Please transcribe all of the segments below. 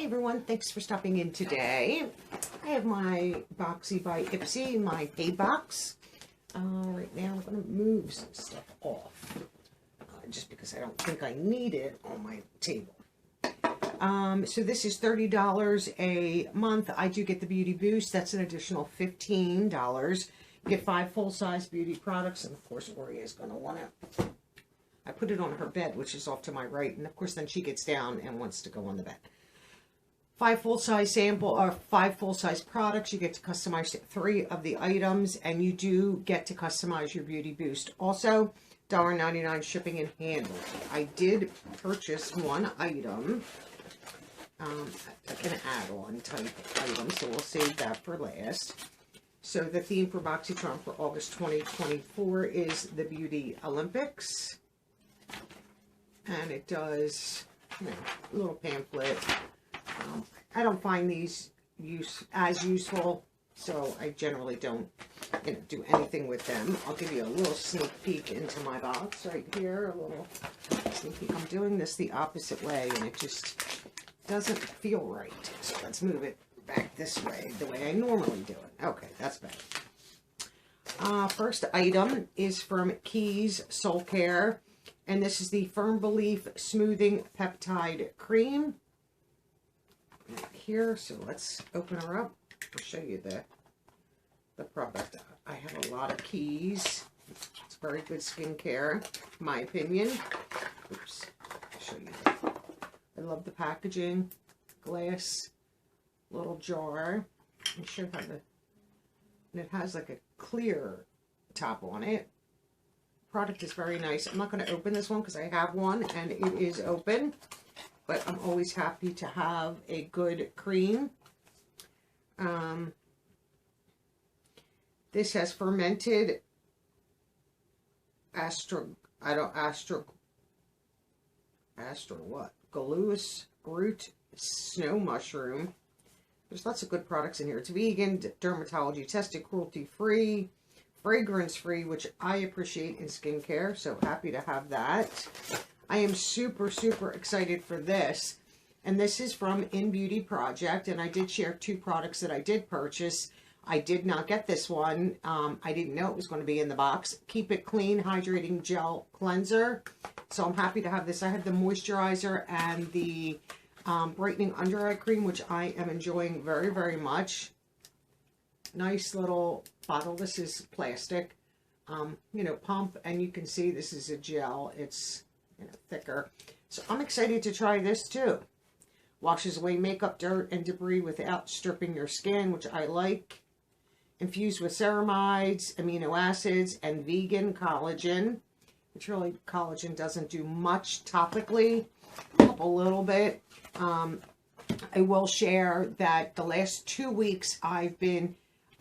Hi everyone, thanks for stopping in today. I have my Boxy by Ipsy, my pay box. Right now I'm going to move some stuff off, just because I don't think I need it on my table. So this is $30 a month. I do get the Beauty Boost. That's an additional $15. You get 5 full-size beauty products, and of course Maureen is going to want to. I put it on her bed, which is off to my right, and of course then she gets down and wants to go on the bed. 5 full-size products. You get to customize 3 of the items, and you do get to customize your Beauty Boost. Also, $1.99 shipping and handling. I did purchase one item, like an add-on type item, so we'll save that for last. So the theme for Boxycharm for August 2024 is the Beauty Olympics. And it does, you know, a little pamphlet. I don't find these as useful, so I generally don't, you know, do anything with them. I'll give you a little sneak peek into my box right here. A little sneak peek. I'm doing this the opposite way, and it just doesn't feel right. So let's move it back this way, the way I normally do it. Okay, that's better. First item is from Keys Soul Care. And this is the Firm Belief Smoothing Peptide Cream. Here, so let's open her up. I'll show you the product. I have a lot of Keys. It's very good skincare, in my opinion. Oops, I'll show you that. I love the packaging. Glass little jar. I'll show you how and it has like a clear top on it. Product is very nice. I'm not going to open this one because I have one and it is open, but I'm always happy to have a good cream. This has fermented Galus root snow mushroom. There's lots of good products in here. It's vegan, dermatology tested, cruelty free, fragrance free, which I appreciate in skincare, so happy to have that. I am super excited for this, and this is from In Beauty Project, and I did share 2 products that I did purchase. I did not get this one. I didn't know it was going to be in the box. Keep It Clean Hydrating Gel Cleanser. So I'm happy to have this. I have the moisturizer and the brightening under eye cream, which I am enjoying very much. Nice little bottle. This is plastic, you know, pump, and you can see this is a gel. It's, you know, thicker. So I'm excited to try this too. Washes away makeup, dirt, and debris without stripping your skin, which I like. Infused with ceramides, amino acids, and vegan collagen, which really collagen doesn't do much topically, help a little bit. I will share that the last 2 weeks I've been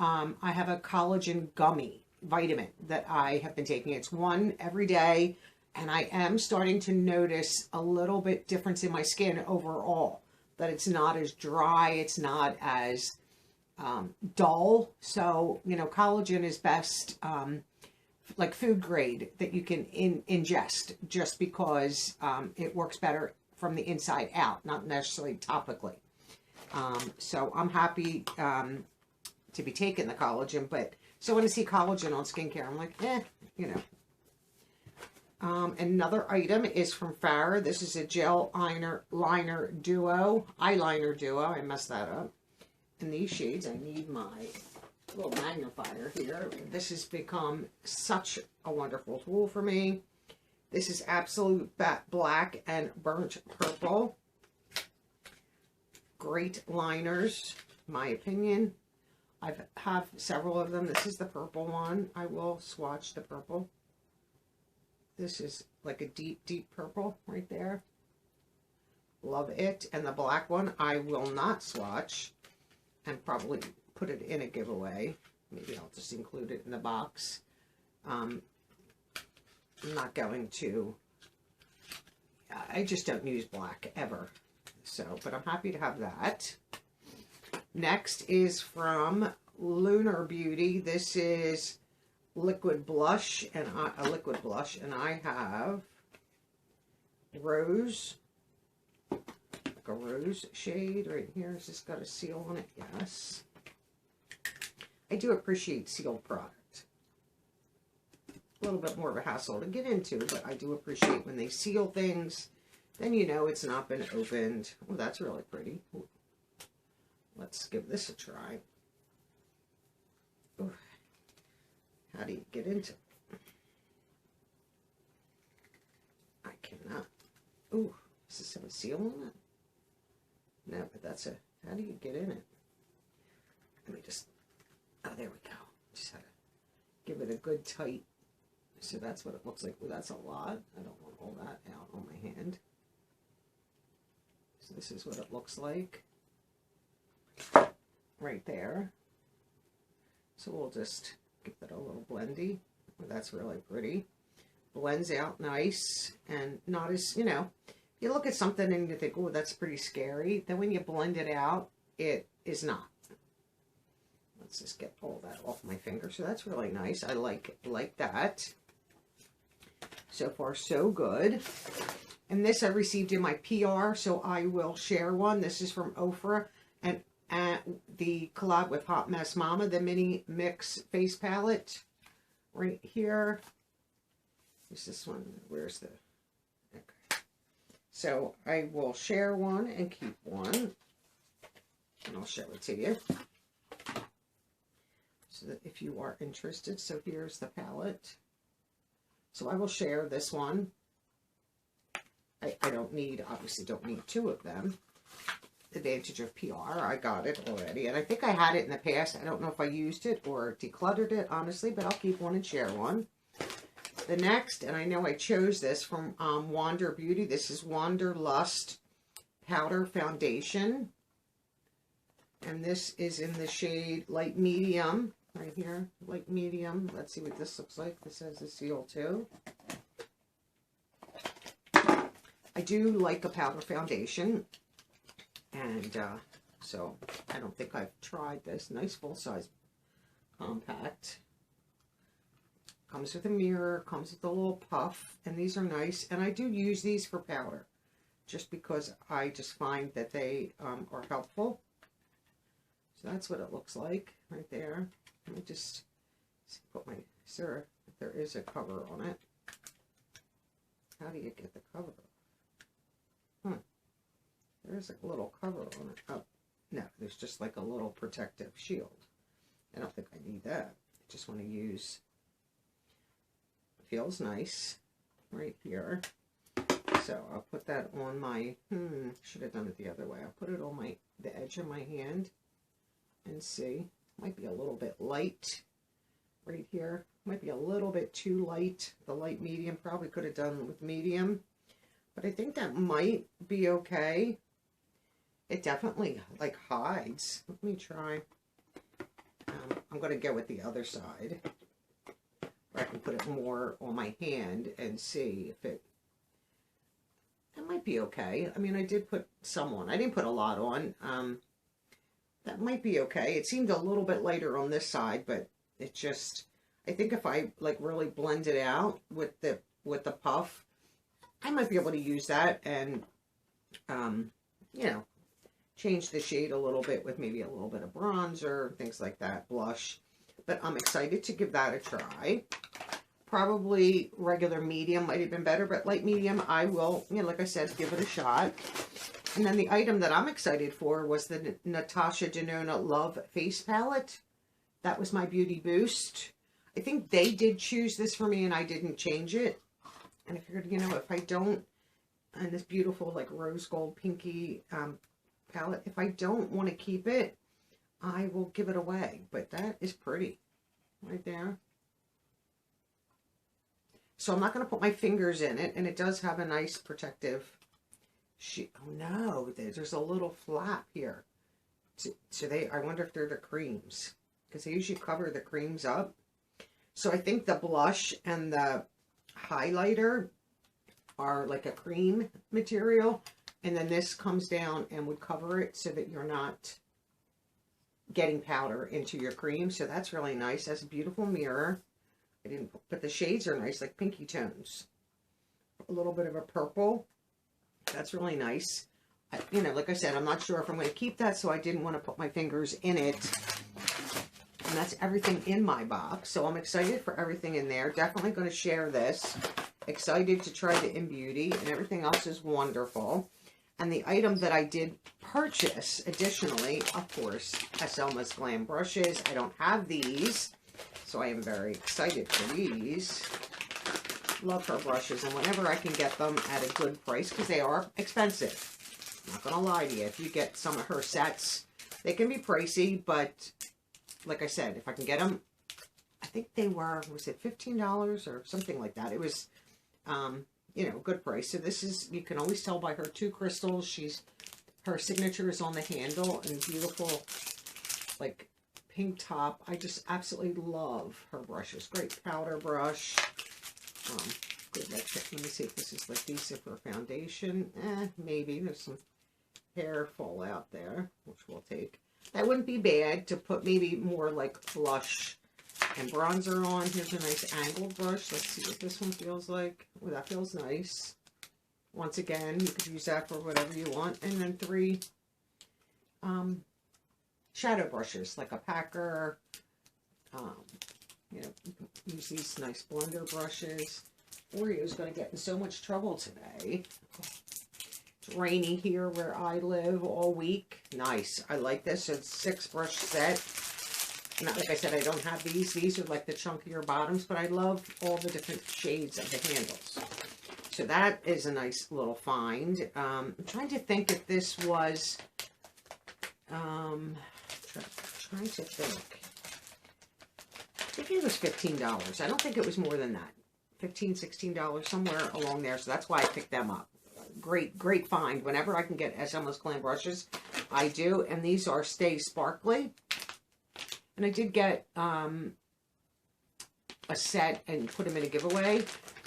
I have a collagen gummy vitamin that I have been taking. It's 1 every day, and I am starting to notice a little bit difference in my skin overall, that it's not as dry, it's not as dull. So, you know, collagen is best like food grade that you can ingest, just because it works better from the inside out, not necessarily topically. So I'm happy to be taking the collagen, but so when I see collagen on skincare, I'm like, you know. Another item is from Farrah. This is a gel eyeliner duo. I messed that up. In these shades, I need my little magnifier here. This has become such a wonderful tool for me. This is Absolute Black and Burnt Purple. Great liners, in my opinion. I have several of them. This is the purple one. I will swatch the purple. This is like a deep purple right there. Love it. And the black one I will not swatch and probably put it in a giveaway. Maybe I'll just include it in the box. I'm not going to. I just don't use black ever. So, but I'm happy to have that. Next is from Lunar Beauty. This is liquid blush, and I have rose, like a rose shade right here. Has this got a seal on it? Yes. I do appreciate sealed product. A little bit more of a hassle to get into, but I do appreciate when they seal things. Then you know it's not been opened. Oh, that's really pretty. Ooh. Let's give this a try. Ooh. How do you get into it? I cannot. Ooh, does this have a seal on it? No, but that's a, how do you get in it? Let me just, oh, there we go. Just had to give it a good tight. So that's what it looks like. Well, that's a lot. I don't want all that out on my hand. So this is what it looks like. Right there. So we'll just give that a little blendy. Oh, that's really pretty. Blends out nice and not as, you know, you look at something and you think, oh, that's pretty scary. Then when you blend it out, it is not. Let's just get all that off my finger. So that's really nice. I like that. So far, so good. And this I received in my PR, so I will share one. This is from Ofra and the collab with Hot Mess Mama, the mini mix face palette right here. Is this one? Where's the? Okay. So I will share one and keep one, and I'll show it to you so that if you are interested. So here's the palette. So I will share this one. I don't need, obviously don't need two of them. Advantage of PR, I got it already. And I think I had it in the past. I don't know if I used it or decluttered it, honestly, but I'll keep one and share one. The next, and I know I chose this from Wander Beauty. This is Wanderlust Powder Foundation. And this is in the shade Light Medium. Right here, Light Medium. Let's see what this looks like. This has a seal too. I do like a powder foundation. And so I don't think I've tried this. Nice full-size compact. Comes with a mirror, comes with a little puff, and these are nice. And I do use these for powder, just because I just find that they are helpful. So that's what it looks like right there. Let me just put my, sir, if there is a cover on it. How do you get the cover off? There's a little cover on it. Oh, no, there's just like a little protective shield. I don't think I need that. I just want to use, feels nice right here. So I'll put that on my, should have done it the other way. I'll put it on the edge of my hand and see. Might be a little bit light right here. Might be a little bit too light. The light medium probably could have done with medium. But I think that might be okay. It definitely like hides. Let me try. I'm going to go with the other side. Where I can put it more on my hand and see if it might be okay. I mean, I did put some on. I didn't put a lot on. That might be okay. It seemed a little bit lighter on this side, but it just, I think if I like really blend it out with the puff, I might be able to use that and, you know, change the shade a little bit with maybe a little bit of bronzer, things like that, blush. But I'm excited to give that a try. Probably regular medium might have been better, but light medium, I will, you know, like I said, give it a shot. And then the item that I'm excited for was the Natasha Denona Love Face Palette. That was my beauty boost. I think they did choose this for me and I didn't change it. And I figured, you know, if I don't, and this beautiful like rose gold pinky palette, if I don't want to keep it, I will give it away. But that is pretty right there. So I'm not going to put my fingers in it. And it does have a nice protective sheet. Oh no, there's a little flap here. So I wonder if they're the creams. Because they usually cover the creams up. So I think the blush and the highlighter are like a cream material. And then this comes down and would cover it so that you're not getting powder into your cream. So that's really nice. That's a beautiful mirror. I didn't, but the shades are nice, like pinky tones. A little bit of a purple. That's really nice. You know, like I said, I'm not sure if I'm going to keep that, so I didn't want to put my fingers in it. And that's everything in my box. So I'm excited for everything in there. Definitely going to share this. Excited to try the In Beauty, and everything else is wonderful. And the item that I did purchase, additionally, of course, Selma's Glam brushes. I don't have these, so I am very excited for these. Love her brushes, and whenever I can get them at a good price, because they are expensive. I'm not going to lie to you. If you get some of her sets, they can be pricey, but like I said, if I can get them, I think they were, was it $15 or something like that? It was, you know, good price. So this is, you can always tell by her 2 crystals. Her signature is on the handle, and beautiful, like, pink top. I just absolutely love her brushes. Great powder brush. Good, let me see if this is like decent for a foundation. Maybe. There's some hair fallout there, which we'll take. That wouldn't be bad to put maybe more like blush and bronzer on. Here's a nice angled brush. Let's see what this one feels like. Oh, that feels nice. Once again, you could use that for whatever you want. And then 3 shadow brushes, like a packer. You know, you can use these nice blender brushes. Oreo's going to get in so much trouble today. It's rainy here where I live all week. Nice. I like this. So it's 6 brush set. Not like I said, I don't have these. These are like the chunkier bottoms, but I love all the different shades of the handles. So that is a nice little find. I'm trying to think if this was, trying to think. I think it was $15. I don't think it was more than that. $15, $16, somewhere along there. So that's why I picked them up. Great, great find. Whenever I can get Selma's Glam brushes, I do. And these are Stay Sparkly. And I did get a set and put them in a giveaway.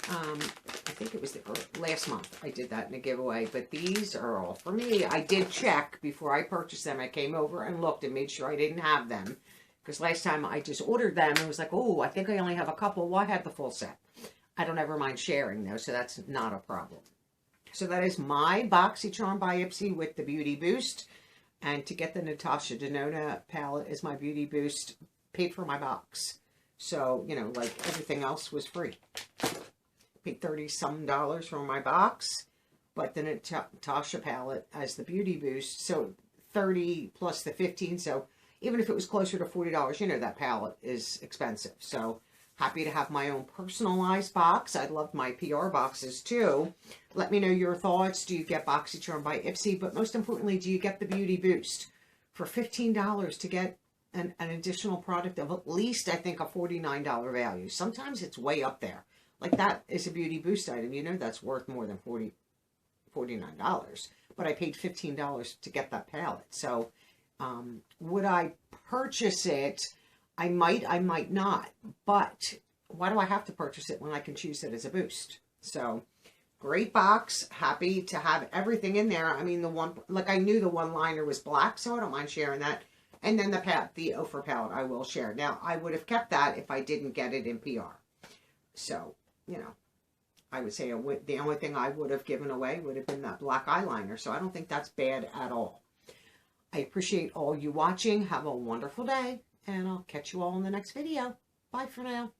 I think it was last month I did that in a giveaway. But these are all for me. I did check before I purchased them. I came over and looked and made sure I didn't have them. Because last time I just ordered them and was like, oh, I think I only have a couple. Well, I had the full set. I don't ever mind sharing though, so that's not a problem. So that is my Boxycharm by Ipsy with the Beauty Boost. And to get the Natasha Denona palette is my Beauty Boost. Paid for my box. So, you know, like everything else was free. Paid $30-some for my box. But the Natasha palette as the Beauty Boost. So, $30 plus the $15. So, even if it was closer to $40, you know, that palette is expensive. So, happy to have my own personalized box. I love my PR boxes too. Let me know your thoughts. Do you get Boxycharm by Ipsy? But most importantly, do you get the Beauty Boost? For $15 to get an additional product of at least, I think, a $49 value. Sometimes it's way up there. Like that is a Beauty Boost item. You know that's worth more than $49. But I paid $15 to get that palette. So, would I purchase it? I might not, but why do I have to purchase it when I can choose it as a boost? So, great box. Happy to have everything in there. I mean, I knew the one liner was black, so I don't mind sharing that. And then the Ofra palette I will share. Now, I would have kept that if I didn't get it in PR. So, you know, I would say the only thing I would have given away would have been that black eyeliner. So, I don't think that's bad at all. I appreciate all you watching. Have a wonderful day. And I'll catch you all in the next video. Bye for now.